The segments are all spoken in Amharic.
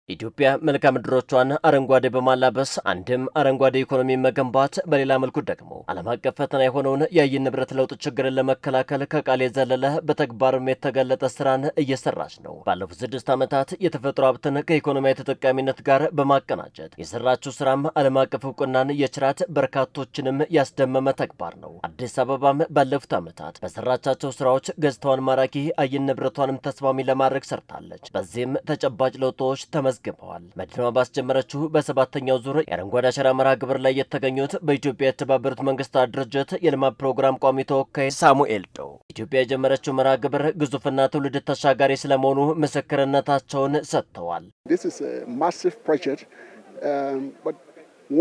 ኢትዮጵያ መልካም ምድሮቿን አረንጓዴ በማላበስ አንድም አረንጓዴ ኢኮኖሚ መገንባት በሌላ መልኩ ደግሞ ዓለም አቀፍ ፈተና የሆነውን የአየር ንብረት ለውጥ ችግርን ለመከላከል ከቃል የዘለለ በተግባርም የተገለጠ ስራን እየሰራች ነው። ባለፉት 6 ዓመታት የተፈጥሮ ሀብትን ከኢኮኖሚያዊ ተጠቃሚነት ጋር በማቀናጀት የሰራችው ስራም ዓለም አቀፍ እውቅናን የችራት በርካቶችንም ያስደመመ ተግባር ነው። አዲስ አበባም ባለፉት ዓመታት በሰራቻቸው ስራዎች ገጽታዋን ማራኪ አየር ንብረቷንም ተስማሚ ለማድረግ ሰርታለች። በዚህም ተጨባጭ ለውጦች ተመዝግበዋል። መዲናዋ ባስጀመረችው በሰባተኛው ዙር የአረንጓዴ አሻራ መርሃ ግብር ላይ የተገኙት በኢትዮጵያ የተባበሩት መንግስታት ድርጅት የልማት ፕሮግራም ቋሚ ተወካይ ሳሙኤል ዶ ኢትዮጵያ የጀመረችው መርሃ ግብር ግዙፍና ትውልድ ተሻጋሪ ስለመሆኑ ምስክርነታቸውን ሰጥተዋል። This is a massive project, but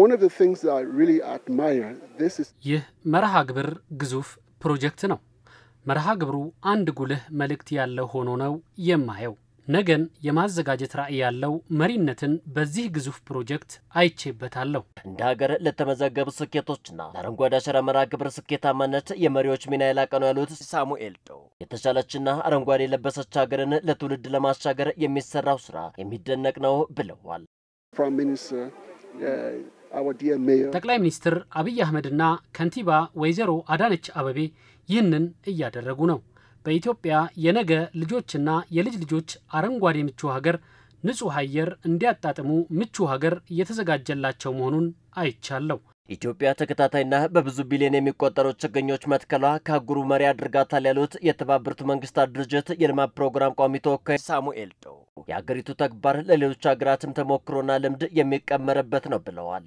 one of the things that I really admire ይህ መርሃ ግብር ግዙፍ ፕሮጀክት ነው። መርሃ ግብሩ አንድ ጉልህ መልእክት ያለው ሆኖ ነው የማየው። ነገን የማዘጋጀት ራዕይ ያለው መሪነትን በዚህ ግዙፍ ፕሮጀክት አይቼበታለሁ። እንደ ሀገር ለተመዘገቡ ስኬቶችና ለአረንጓዴ አሻራ መርሃ ግብር ስኬታማነት የመሪዎች ሚና የላቀ ነው ያሉት ሳሙኤል ዶ የተሻለችና አረንጓዴ የለበሰች ሀገርን ለትውልድ ለማሻገር የሚሰራው ስራ የሚደነቅ ነው ብለዋል። ጠቅላይ ሚኒስትር አብይ አህመድና ከንቲባ ወይዘሮ አዳነች አበቤ ይህንን እያደረጉ ነው። በኢትዮጵያ የነገ ልጆችና የልጅ ልጆች አረንጓዴ ምቹ ሀገር ንጹህ አየር እንዲያጣጥሙ ምቹ ሀገር እየተዘጋጀላቸው መሆኑን አይቻለሁ። ኢትዮጵያ ተከታታይና በብዙ ቢሊዮን የሚቆጠሩ ችግኞች መትከሏ ከአህጉሩ መሪ አድርጋታል ያሉት የተባበሩት መንግስታት ድርጅት የልማት ፕሮግራም ቋሚ ተወካይ ሳሙኤል ዶ የሀገሪቱ ተግባር ለሌሎች ሀገራትም ተሞክሮና ልምድ የሚቀመርበት ነው ብለዋል።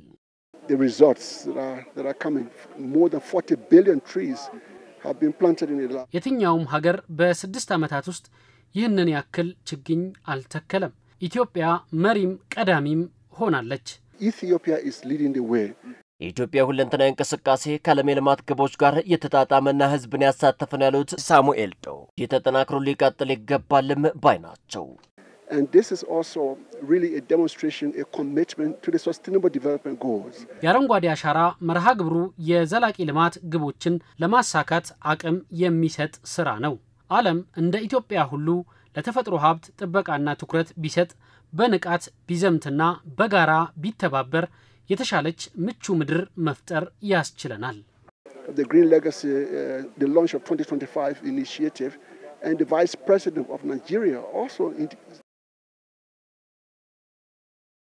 The results that are coming, more than 40 billion trees have been planted in Iraq. የትኛውም ሀገር በ6 ዓመታት ውስጥ ይህንን ያክል ችግኝ አልተከለም። ኢትዮጵያ መሪም ቀዳሚም ሆናለች። Ethiopia is leading the way. የኢትዮጵያ ሁለንተናዊ እንቅስቃሴ ከዓለም የልማት ግቦች ጋር የተጣጣመና ህዝብን ያሳተፈ ነው ያሉት ሳሙኤል ዶ የተጠናክሮ ሊቀጥል ይገባልም ባይ ናቸው። And this is also really a demonstration, a commitment to the sustainable development goals. የአረንጓዴ አሻራ መርሃ ግብሩ የዘላቂ ልማት ግቦችን ለማሳካት አቅም የሚሰጥ ስራ ነው። ዓለም እንደ ኢትዮጵያ ሁሉ ለተፈጥሮ ሀብት ጥበቃና ትኩረት ቢሰጥ በንቃት ቢዘምትና በጋራ ቢተባበር የተሻለች ምቹ ምድር መፍጠር ያስችለናል። The Green Legacy, the launch of 2025 initiative, and the Vice President of Nigeria also